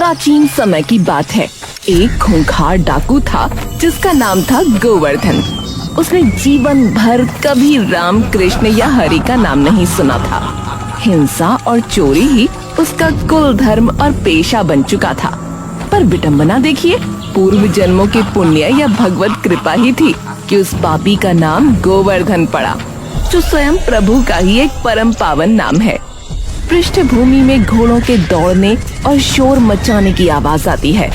प्राचीन समय की बात है। एक खूंखार डाकू था जिसका नाम था गोवर्धन। उसने जीवन भर कभी राम, कृष्ण या हरि का नाम नहीं सुना था। हिंसा और चोरी ही उसका कुल धर्म और पेशा बन चुका था। पर विडंबना देखिए, पूर्व जन्मों के पुण्य या भगवत कृपा ही थी कि उस पापी का नाम गोवर्धन पड़ा, जो स्वयं प्रभु का ही एक परम पावन नाम है। पृष्ठभूमि में घोड़ों के दौड़ने और शोर मचाने की आवाज आती है।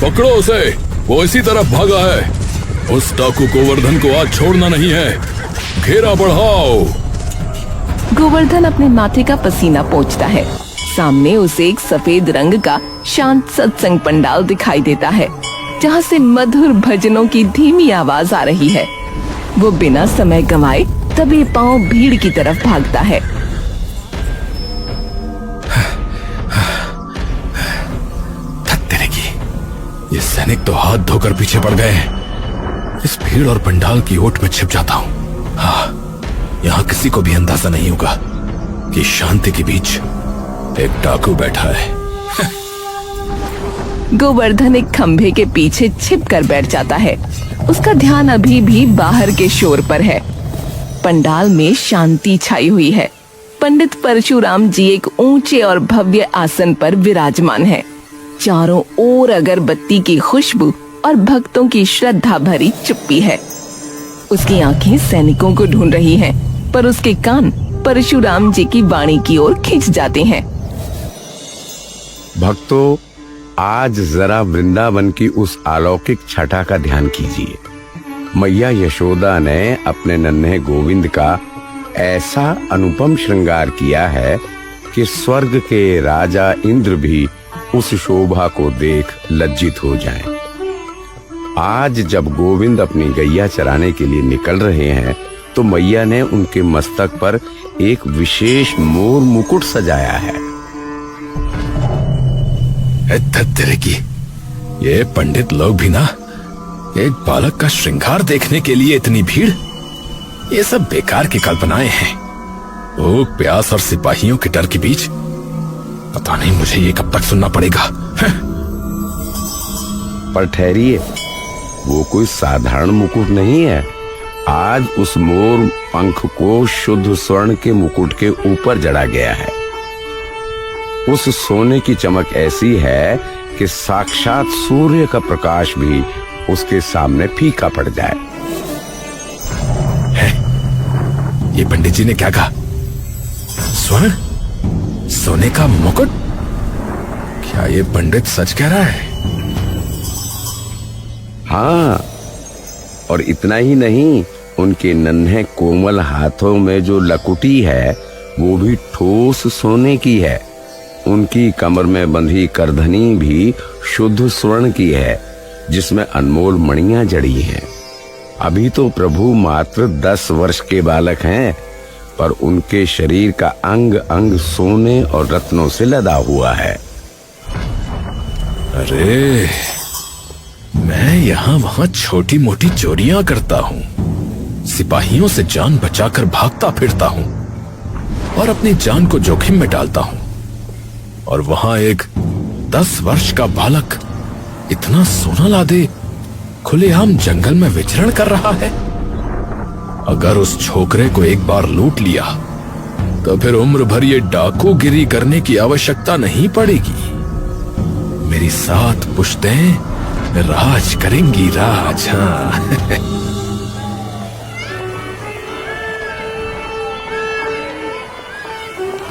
पकड़ो उसे, वो इसी तरफ भागा है। उस डाकू गोवर्धन को आज छोड़ना नहीं है, घेरा बढ़ाओ। गोवर्धन अपने माथे का पसीना पोंछता है। सामने उसे एक सफेद रंग का शांत सत्संग पंडाल दिखाई देता है, जहाँ से मधुर भजनों की धीमी आवाज आ रही है। वो बिना समय गंवाए दबे पांव भीड़ की तरफ भागता है। ये सैनिक तो हाथ धोकर पीछे पड़ गए हैं। इस भीड़ और पंडाल की ओट में छिप जाता हूँ। हाँ, यहाँ किसी को भी अंदाजा नहीं होगा कि शांति के बीच एक डाकू बैठा है। गोवर्धन एक खंभे के पीछे छिप कर बैठ जाता है। उसका ध्यान अभी भी बाहर के शोर पर है। पंडाल में शांति छाई हुई है। पंडित परशुराम जी एक ऊंचे और भव्य आसन पर विराजमान है। चारों ओर अगरबत्ती की खुशबू और भक्तों की श्रद्धा भरी चुप्पी है। उसकी आंखें सैनिकों को ढूंढ रही हैं, पर उसके कान परशुराम जी की वाणी की ओर खिंच जाते हैं। भक्तों, आज जरा वृंदावन की उस अलौकिक छटा का ध्यान कीजिए। मैया यशोदा ने अपने नन्हे गोविंद का ऐसा अनुपम श्रृंगार किया है कि स्वर्ग के राजा इंद्र भी उस शोभा को देख लज्जित हो जाएं। आज जब गोविंद अपनी गैया चराने के लिए निकल रहे हैं, तो मैया ने उनके मस्तक पर एक विशेष मोर मुकुट सजाया है। तेरे की ये पंडित लोग भी ना, एक बालक का श्रृंगार देखने के लिए इतनी भीड़, ये सब बेकार की कल्पनाएं हैं। भूख, प्यास और सिपाहियों के डर के बीच पता नहीं मुझे ये कब तक सुनना पड़ेगा। पर ठहरिए, वो कोई साधारण मुकुट नहीं है। आज उस मोर पंख को शुद्ध स्वर्ण के मुकुट के ऊपर जड़ा गया है। उस सोने की चमक ऐसी है कि साक्षात सूर्य का प्रकाश भी उसके सामने फीका पड़ जाए। ये पंडित जी ने क्या कहा? स्वर्ण, सोने का मुकुट? क्या ये पंडित सच कह रहा है? हाँ, और इतना ही नहीं, उनके नन्हे कोमल हाथों में जो लकुटी है वो भी ठोस सोने की है। उनकी कमर में बंधी करधनी भी शुद्ध स्वर्ण की है, जिसमें अनमोल मणियां जड़ी हैं। अभी तो प्रभु मात्र 10 वर्ष के बालक हैं, पर उनके शरीर का अंग अंग सोने और रत्नों से लदा हुआ है। अरे, मैं यहाँ वहाँ छोटी मोटी चोरियां करता हूँ, सिपाहियों से जान बचाकर भागता फिरता हूँ और अपनी जान को जोखिम में डालता हूँ, और वहाँ एक 10 वर्ष का बालक इतना सोना लादे खुलेआम जंगल में विचरण कर रहा है। अगर उस छोकरे को एक बार लूट लिया तो फिर उम्र भर ये डाकूगिरी करने की आवश्यकता नहीं पड़ेगी। मेरी 7 पुश्तें राज करेंगी, राज। हाँ।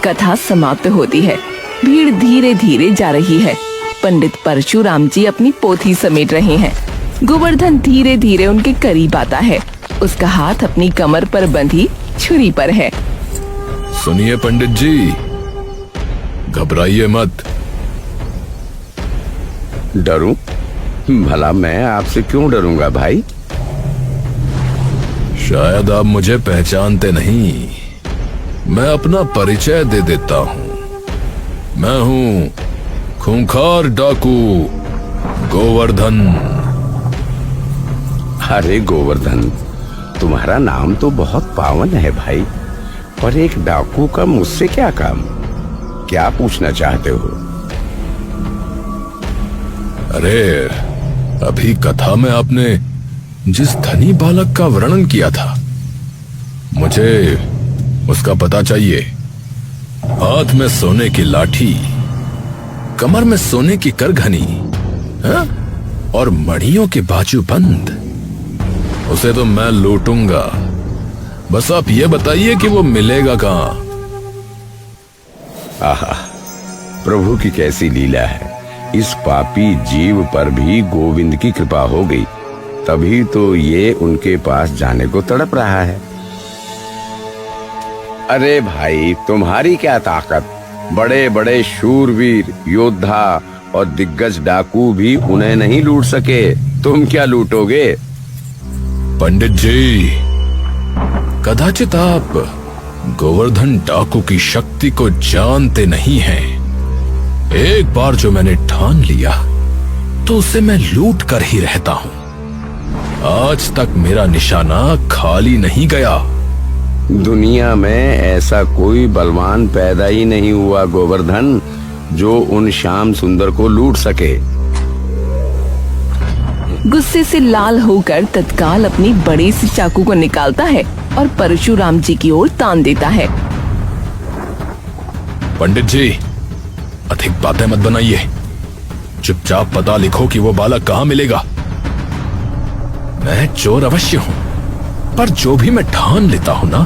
कथा समाप्त होती है। भीड़ धीरे धीरे जा रही है। पंडित परशुराम जी अपनी पोथी समेट रहे हैं। गोवर्धन धीरे धीरे उनके करीब आता है। उसका हाथ अपनी कमर पर बंधी छुरी पर है। सुनिए पंडित जी, घबराइए मत। डरूं? भला मैं आपसे क्यों डरूंगा भाई? शायद आप मुझे पहचानते नहीं। मैं अपना परिचय दे देता हूँ। मैं हूँ खूंखार डाकू गोवर्धन। अरे गोवर्धन, तुम्हारा नाम तो बहुत पावन है भाई। पर एक डाकू का मुझसे क्या काम? क्या पूछना चाहते हो? अरे, अभी कथा में आपने जिस धनी बालक का वर्णन किया था, मुझे उसका पता चाहिए। हाथ में सोने की लाठी, कमर में सोने की करघनी, हाँ? और मणियों के बाजूबंद। उसे तो मैं लूटूंगा, बस आप ये बताइए कि वो मिलेगा कहां? आहा, प्रभु की कैसी लीला है। इस पापी जीव पर भी गोविंद की कृपा हो गई, तभी तो ये उनके पास जाने को तड़प रहा है। अरे भाई, तुम्हारी क्या ताकत? बड़े बड़े शूरवीर योद्धा और दिग्गज डाकू भी उन्हें नहीं लूट सके, तुम क्या लूटोगे? पंडित जी, कदाचित आप गोवर्धन डाकू की शक्ति को जानते नहीं हैं। एक बार जो मैंने ठान लिया तो उसे मैं लूट कर ही रहता हूं। आज तक मेरा निशाना खाली नहीं गया। दुनिया में ऐसा कोई बलवान पैदा ही नहीं हुआ गोवर्धन, जो उन श्याम सुंदर को लूट सके। गुस्से से लाल होकर तत्काल अपनी बड़ी सी चाकू को निकालता है और परशुराम जी की ओर तान देता है। पंडित जी, अधिक बातें मत बनाइए, चुपचाप पता लिखो कि वो बालक कहां मिलेगा। मैं चोर अवश्य हूं, पर जो भी मैं ठान लेता हूं ना,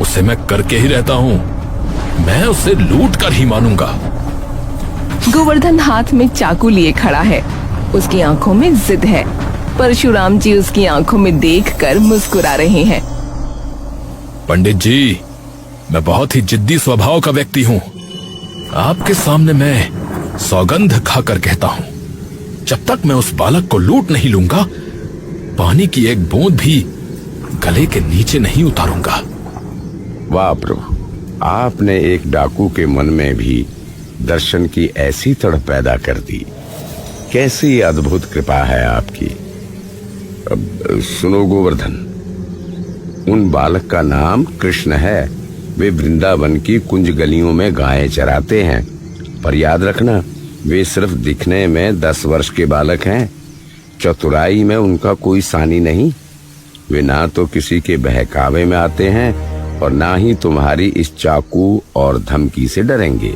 उसे मैं करके ही रहता हूं। मैं उसे लूट कर ही मानूंगा। गोवर्धन हाथ में चाकू लिए खड़ा है, उसकी आंखों में जिद है। परशुराम जी उसकी आंखों में देखकर मुस्कुरा रहे हैं। पंडित जी, मैं बहुत ही जिद्दी स्वभाव का व्यक्ति हूं। आपके सामने मैं सौगंध खाकर कहता हूं, जब तक मैं उस बालक को लूट नहीं लूंगा, पानी की एक बूंद भी गले के नीचे नहीं उतारूंगा। वाह प्रभु, आपने एक डाकू के मन में भी दर्शन की ऐसी तड़प पैदा कर दी। कैसी अद्भुत कृपा है आपकी। अब सुनो गोवर्धन, उन बालक का नाम कृष्ण है। वे वृंदावन की कुंज गलियों में गायें चराते हैं, पर याद रखना, वे सिर्फ दिखने में 10 वर्ष के बालक हैं। चतुराई में उनका कोई सानी नहीं। वे ना तो किसी के बहकावे में आते हैं और ना ही तुम्हारी इस चाकू और धमकी से डरेंगे।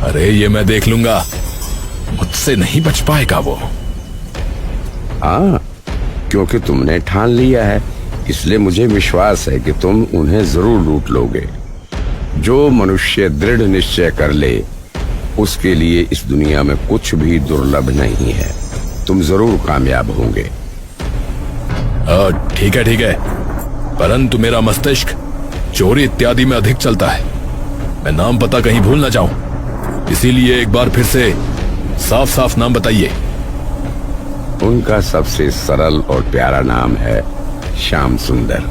अरे, ये मैं देख लूंगा, मुझसे नहीं बच पाएगा वो। हाँ, क्योंकि तुमने ठान लिया है, इसलिए मुझे विश्वास है कि तुम उन्हें जरूर लूट लोगे। जो मनुष्य दृढ़ निश्चय कर ले, उसके लिए इस दुनिया में कुछ भी दुर्लभ नहीं है। तुम जरूर कामयाब होंगे। ठीक है ठीक है, परंतु मेरा मस्तिष्क चोरी इत्यादि में अधिक चलता है। मैं नाम पता कहीं भूल ना जाऊं, इसीलिए एक बार फिर से साफ साफ नाम बताइए। उनका सबसे सरल और प्यारा नाम है श्याम सुंदर।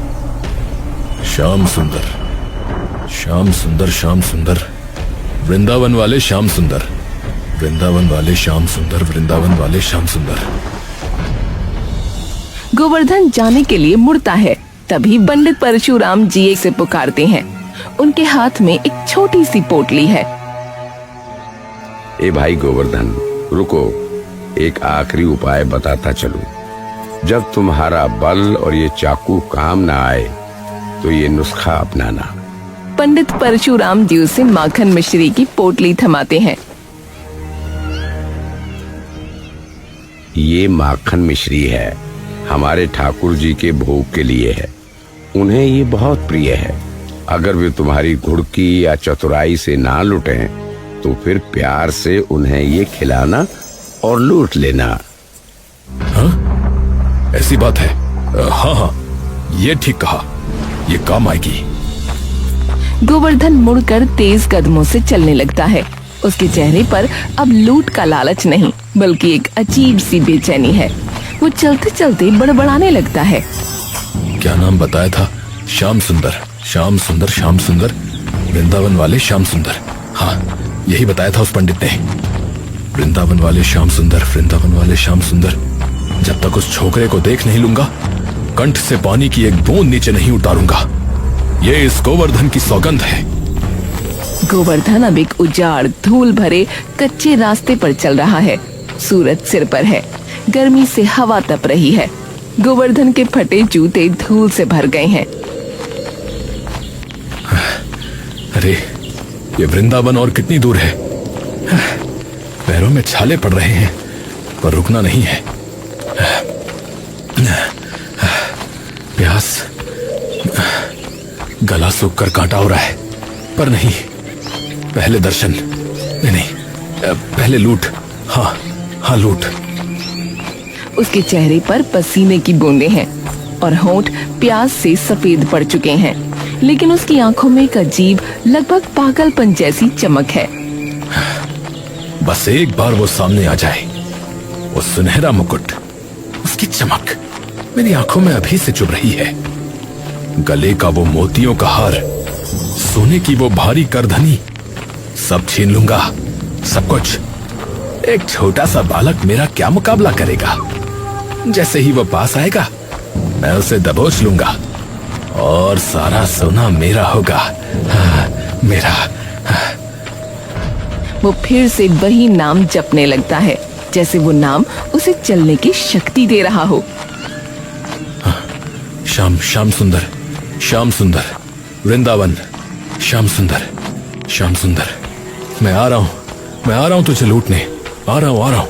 श्याम सुंदर, श्याम सुंदर, श्याम सुंदर, वृंदावन वाले श्याम सुंदर, वृंदावन वाले श्याम सुंदर, वृंदावन वाले श्याम सुंदर। गोवर्धन जाने के लिए मुड़ता है, तभी पंडित परशुराम जी से पुकारते हैं। उनके हाथ में एक छोटी सी पोटली है। ए भाई गोवर्धन, रुको, एक आखिरी उपाय बताता चलूं। जब तुम्हारा बल और ये चाकू काम ना आए, तो ये नुस्खा अपनाना। पंडित परशुराम जी उसे माखन मिश्री की पोटली थमाते हैं। ये माखन मिश्री है, हमारे ठाकुर जी के भोग के लिए है। उन्हें ये बहुत प्रिय है। अगर वे तुम्हारी घुड़की या चतुराई से ना लुटें, तो फिर प्यार से उन्हें ये खिलाना और लूट लेना। हाँ, ऐसी बात है। हाँ हाँ, ये ठीक कहा, ये काम आएगी। गोवर्धन मुड़कर तेज कदमों से चलने लगता है। उसके चेहरे पर अब लूट का लालच नहीं, बल्कि एक अजीब सी बेचैनी है। वो चलते चलते बड़बड़ाने लगता है। क्या नाम बताया था? श्याम सुंदर, श्याम सुंदर, श्याम सुंदर, वृंदावन वाले श्याम सुंदर। हाँ, यही बताया था उस पंडित ने। वृंदावन वाले श्याम सुंदर, वृंदावन वाले श्याम सुंदर। जब तक उस छोकरे को देख नहीं लूंगा, कंठ से पानी की एक बूंद नीचे नहीं उतारूंगा। ये इस गोवर्धन की सौगंध है। गोवर्धन अब एक उजाड़ धूल भरे कच्चे रास्ते पर चल रहा है। सूरज सिर पर है, गर्मी से हवा तप रही है। गोवर्धन के फटे जूते धूल से भर गए हैं। अरे ये वृंदावन और कितनी दूर है? पैरों में छाले पड़ रहे हैं पर रुकना नहीं है। प्यास, गला सूख कर कांटा हो रहा है। पर नहीं, पहले दर्शन। नहीं, पहले लूट। हाँ लूट। उसके चेहरे पर पसीने की बूंदें हैं और होंठ प्यास से सफेद पड़ चुके हैं, लेकिन उसकी आंखों में एक अजीब, लगभग पागलपन जैसी चमक है। बस एक बार वो सामने आ जाए, वो सुनहरा मुकुट, उसकी चमक मेरी आंखों में अभी से चुभ रही है। गले का वो मोतियों का हार, सोने की वो भारी करधनी, सब छीन लूंगा, सब कुछ। एक छोटा सा बालक मेरा क्या मुकाबला करेगा? जैसे ही वो पास आएगा मैं उसे दबोच लूंगा और सारा सोना मेरा होगा। मेरा। वो फिर से वही नाम जपने लगता है, जैसे वो नाम उसे चलने की शक्ति दे रहा हो। श्याम सुंदर, श्याम सुंदर, वृंदावन, श्याम सुंदर, श्याम सुंदर। मैं आ रहा हूं तुझे लूटने। आ रहा हूं।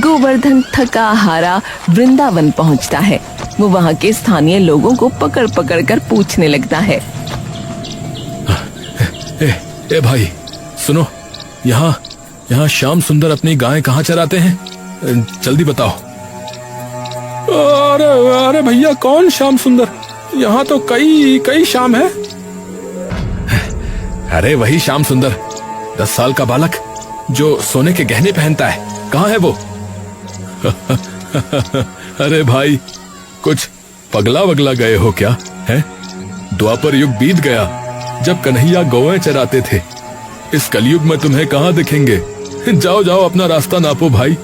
गोवर्धन थका हारा वृंदावन पहुंचता है। वो वहां के स्थानीय लोगों को पकड़ पकड़ कर पूछने लगता है। ए भाई सुनो, यहाँ श्याम सुंदर अपनी गाय कहाँ चराते हैं? जल्दी बताओ। अरे भैया, कौन श्याम सुंदर? यहाँ तो कई श्याम है। अरे वही श्याम सुंदर, 10 साल का बालक जो सोने के गहने पहनता है। कहाँ है वो? अरे भाई, कुछ पगला वगला गए हो क्या? है द्वापर युग बीत गया जब कन्हैया गौएं चराते थे। इस कलयुग में तुम्हें कहाँ दिखेंगे? जाओ अपना रास्ता नापो भाई।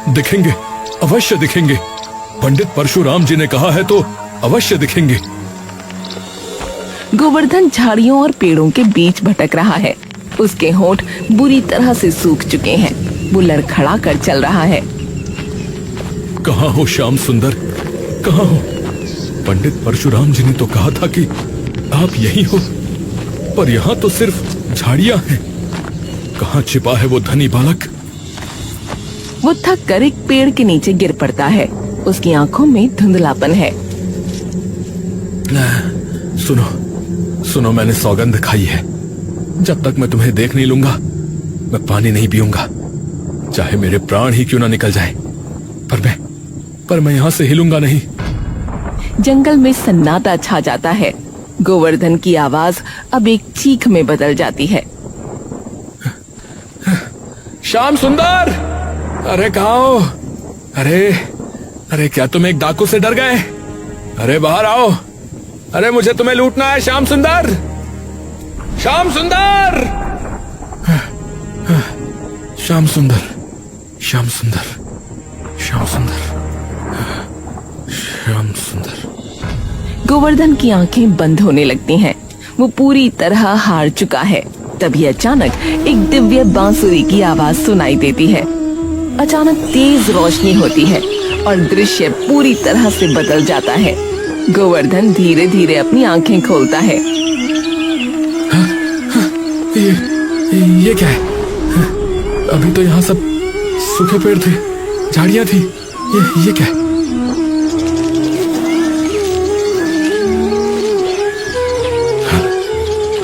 दिखेंगे, अवश्य दिखेंगे। पंडित परशुराम जी ने कहा है तो अवश्य दिखेंगे। गोवर्धन झाड़ियों और पेड़ों के बीच भटक रहा है। उसके होंठ बुरी तरह से सूख चुके हैं। वो लड़खड़ा कर चल रहा है। कहाँ हो श्याम सुंदर, कहाँ हो? पंडित परशुराम जी ने तो कहा था कि आप यही हो, पर यहाँ तो सिर्फ झाड़ियां हैं। कहाँ छिपा है वो धनी बालक? वो थक कर एक पेड़ के नीचे गिर पड़ता है। उसकी आंखों में धुंधलापन है। सुनो, मैंने सौगंध खाई है। जब तक मैं तुम्हें देख नहीं लूंगा मैं पानी नहीं पीऊंगा, चाहे मेरे प्राण ही क्यों ना निकल जाए। पर मैं यहाँ से हिलूंगा नहीं। जंगल में सन्नाटा छा जाता है। गोवर्धन की आवाज अब एक चीख में बदल जाती है। श्याम सुंदर, अरे कहाँ हो? अरे क्या तुम एक डाकू से डर गए? अरे बाहर आओ। अरे मुझे तुम्हें लूटना है श्याम सुंदर, श्याम सुंदर, श्याम सुंदर, श्याम सुंदर, श्याम सुंदर, श्याम सुंदर। गोवर्धन की आंखें बंद होने लगती हैं। वो पूरी तरह हार चुका है। तभी अचानक एक दिव्य बांसुरी की आवाज सुनाई देती है। अचानक तेज रोशनी होती है और दृश्य पूरी तरह से बदल जाता है। गोवर्धन धीरे धीरे अपनी आंखें खोलता है। ये क्या है? अभी तो यहाँ सब सूखे पेड़ थे, झाड़ियां थी। ये क्या है?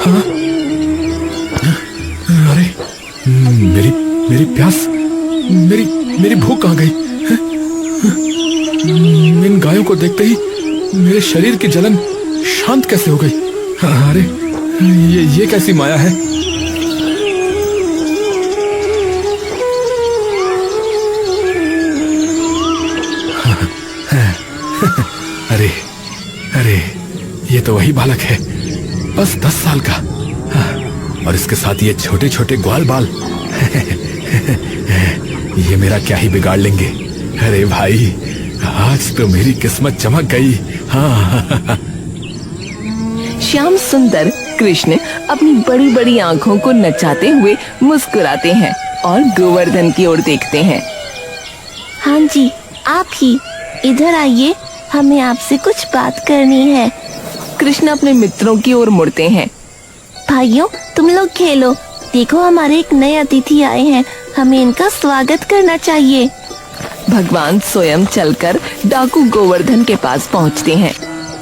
हाँ? अरे मेरी प्यास, मेरी भूख कहाँ गई? इन गायों को देखते ही मेरे शरीर की जलन शांत कैसे हो गई? अरे ये कैसी माया है? तो वही बालक है, बस 10 साल का। और इसके साथ ये छोटे छोटे ग्वाल बाल। ये मेरा क्या ही बिगाड़ लेंगे। अरे भाई, आज तो मेरी किस्मत चमक गई। हाँ। श्याम सुंदर कृष्ण अपनी बड़ी बड़ी आंखों को नचाते हुए मुस्कुराते हैं और गोवर्धन की ओर देखते हैं। हाँ जी, आप ही इधर आइए, हमें आपसे कुछ बात करनी है। कृष्ण अपने मित्रों की ओर मुड़ते हैं। भाइयों, तुम लोग खेलो। देखो, हमारे एक नए अतिथि आए हैं, हमें इनका स्वागत करना चाहिए। भगवान स्वयं चलकर डाकू गोवर्धन के पास पहुंचते हैं।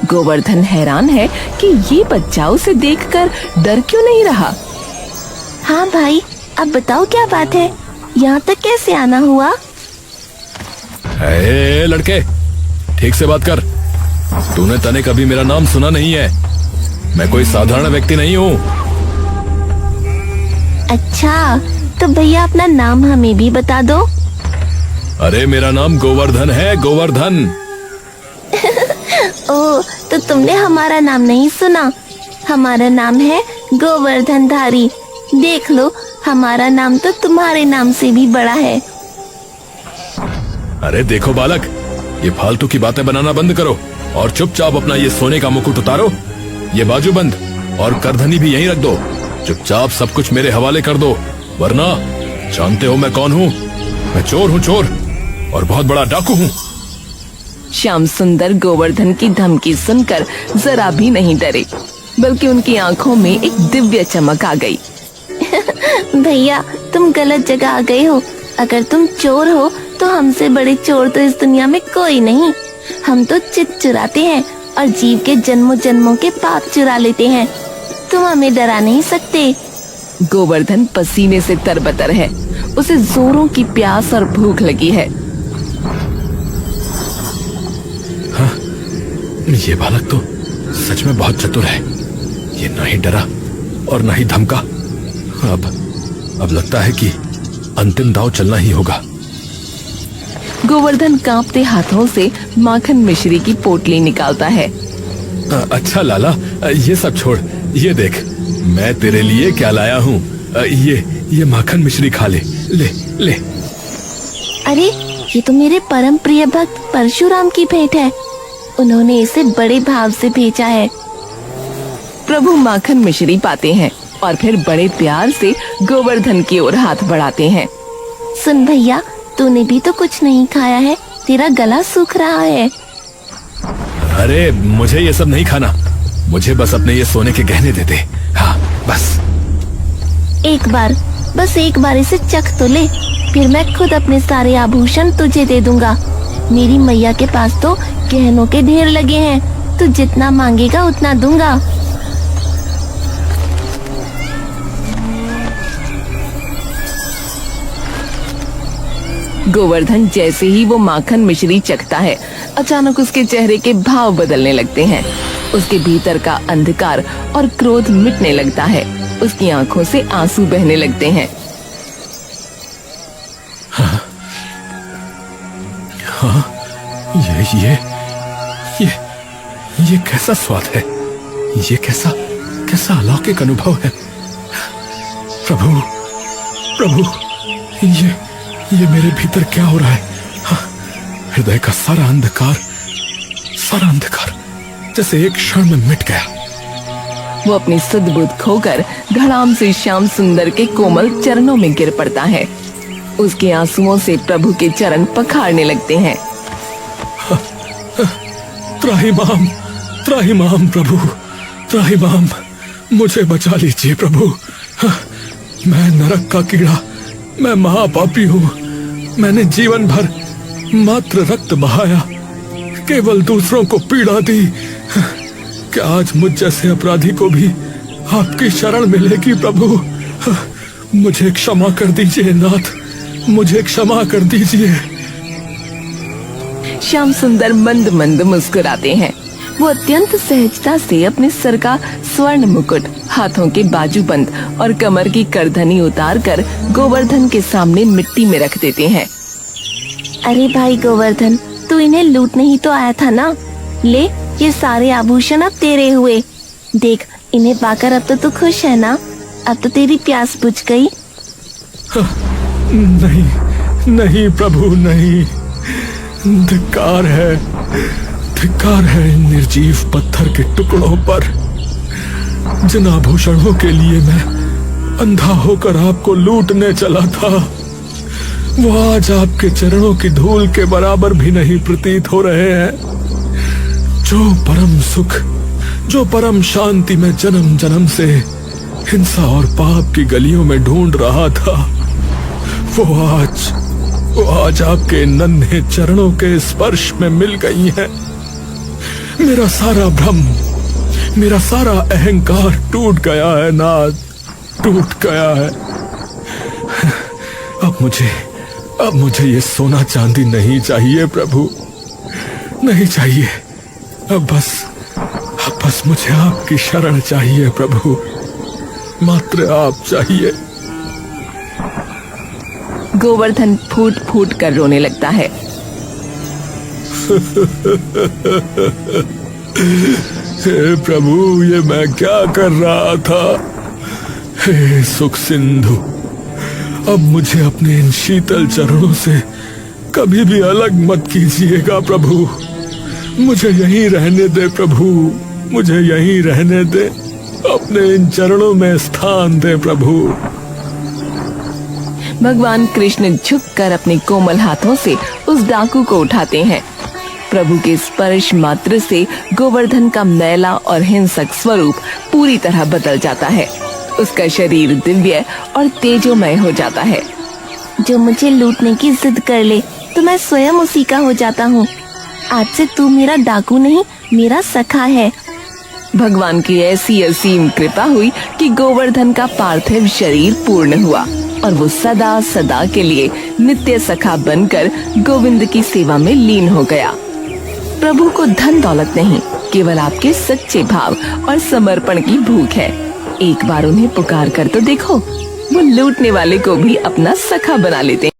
गोवर्धन हैरान है कि ये बच्चा उसे देखकर डर क्यों नहीं रहा। हाँ भाई, अब बताओ क्या बात है, यहाँ तक कैसे आना हुआ? ए लड़के, ठीक से बात कर। तूने तने कभी मेरा नाम सुना नहीं है। मैं कोई साधारण व्यक्ति नहीं हूँ। अच्छा, तो भैया अपना नाम हमें भी बता दो। अरे मेरा नाम गोवर्धन है, गोवर्धन। ओ, तो तुमने हमारा नाम नहीं सुना। हमारा नाम है गोवर्धन धारी। देख लो, हमारा नाम तो तुम्हारे नाम से भी बड़ा है। अरे देखो बालक, ये फालतू की बातें बनाना बंद करो और चुपचाप अपना ये सोने का मुकुट उतारो, ये बाजूबंद और करधनी भी यहीं रख दो। चुपचाप सब कुछ मेरे हवाले कर दो, वरना जानते हो मैं कौन हूँ। मैं चोर हूँ, चोर, और बहुत बड़ा डाकू हूँ। श्याम सुंदर गोवर्धन की धमकी सुनकर जरा भी नहीं डरे, बल्कि उनकी आंखों में एक दिव्य चमक आ गई। भैया, तुम गलत जगह आ गए हो। अगर तुम चोर हो तो हमसे बड़े चोर तो इस दुनिया में कोई नहीं। हम तो चित चुराते हैं और जीव के जन्मों जन्मों के पाप चुरा लेते हैं। तुम हमें डरा नहीं सकते। गोवर्धन पसीने से तरबतर है। उसे जोरों की प्यास और भूख लगी है। हाँ, ये बालक तो सच में बहुत चतुर है। ये ना ही डरा और ना ही धमका। अब लगता है कि अंतिम दांव चलना ही होगा। गोवर्धन कांपते हाथों से माखन मिश्री की पोटली निकालता है। अच्छा लाला, ये सब छोड़, ये देख मैं तेरे लिए क्या लाया हूँ। ये माखन मिश्री खा ले, ले ले। अरे, ये तो मेरे परम प्रिय भक्त परशुराम की भेंट है। उन्होंने इसे बड़े भाव से भेजा है। प्रभु माखन मिश्री पाते हैं और फिर बड़े प्यार से गोवर्धन की ओर हाथ बढ़ाते हैं। सुन भैया, तूने भी तो कुछ नहीं खाया है, तेरा गला सूख रहा है। अरे मुझे ये सब नहीं खाना, मुझे बस अपने ये सोने के गहने दे दे। हाँ बस बस एक बार इसे चख तो ले, फिर मैं खुद अपने सारे आभूषण तुझे दे दूंगा। मेरी मैया के पास तो गहनों के ढेर लगे हैं, तू जितना मांगेगा उतना दूंगा। गोवर्धन जैसे ही वो माखन मिश्री चखता है, अचानक उसके चेहरे के भाव बदलने लगते हैं। उसके भीतर का अंधकार और क्रोध मिटने लगता है। उसकी आंखों से आंसू बहने लगते हैं। हाँ, ये कैसा स्वाद है, ये कैसा अलौकिक अनुभव है। प्रभु प्रभु, ये मेरे भीतर क्या हो रहा है। हाँ, हृदय का सारा अंधकार जैसे एक क्षण में मिट गया। वो अपनी सुध-बुध खोकर धड़ाम से श्याम सुंदर के कोमल चरणों में गिर पड़ता है। उसके आंसुओं से प्रभु के चरण पखारने लगते हैं। त्राहिमाम प्रभु, त्राहिमाम, मुझे बचा लीजिए प्रभु। मैं नरक का कीड़ा, मैं महापापी हूँ। मैंने जीवन भर मात्र रक्त बहाया, केवल दूसरों को पीड़ा दी। क्या आज मुझ जैसे अपराधी को भी आपकी शरण मिलेगी प्रभु? मुझे क्षमा कर दीजिए नाथ, मुझे क्षमा कर दीजिए। श्याम सुंदर मंद मंद मुस्कुराते हैं। वो अत्यंत सहजता से अपने सर का स्वर्ण मुकुट, हाथों के बाजूबंद और कमर की करधनी उतार कर गोवर्धन के सामने मिट्टी में रख देते हैं। अरे भाई गोवर्धन, तू इन्हें लूटने ही तो आया था ना? ले, ये सारे आभूषण अब तेरे हुए। देख, इन्हें पाकर अब तो तू खुश है ना? अब तो तेरी प्यास बुझ गई। नहीं नहीं प्रभु, नहीं। धिक्कार है इन निर्जीव पत्थर के टुकड़ों पर, जिन आभूषणों के लिए मैं अंधा होकर आपको लूटने चला था, वो आज आपके चरणों की धूल के बराबर भी नहीं प्रतीत हो रहे हैं। जो परम सुख, जो परम शांति मैं जन्म जन्म से हिंसा और पाप की गलियों में ढूंढ रहा था, वो आज आपके नन्हे चरणों के स्पर्श में मिल गई है। मेरा सारा भ्रम, मेरा सारा अहंकार टूट गया है नाथ, टूट गया है। अब मुझे ये सोना चांदी नहीं चाहिए प्रभु, नहीं चाहिए। अब बस मुझे आपकी शरण चाहिए प्रभु, मात्र आप चाहिए। गोवर्धन फूट फूट कर रोने लगता है। हे प्रभु, ये मैं क्या कर रहा था? हे सुख सिंधु, अब मुझे अपने इन शीतल चरणों से कभी भी अलग मत कीजिएगा प्रभु। मुझे यहीं रहने दे प्रभु, मुझे यहीं रहने दे, अपने इन चरणों में स्थान दे प्रभु। भगवान कृष्ण झुककर अपने कोमल हाथों से उस डाकू को उठाते हैं। प्रभु के स्पर्श मात्र से गोवर्धन का मैला और हिंसक स्वरूप पूरी तरह बदल जाता है। उसका शरीर दिव्य और तेजोमय हो जाता है। जो मुझे लूटने की जिद कर ले तो मैं स्वयं उसी का हो जाता हूँ। आज से तू मेरा डाकू नहीं, मेरा सखा है। भगवान की ऐसी असीम कृपा हुई कि गोवर्धन का पार्थिव शरीर पूर्ण हुआ और वो सदा सदा के लिए नित्य सखा बनकर गोविंद की सेवा में लीन हो गया। प्रभु को धन दौलत नहीं, केवल आपके सच्चे भाव और समर्पण की भूख है। एक बार उन्हें पुकार कर तो देखो, वो लूटने वाले को भी अपना सखा बना लेते हैं।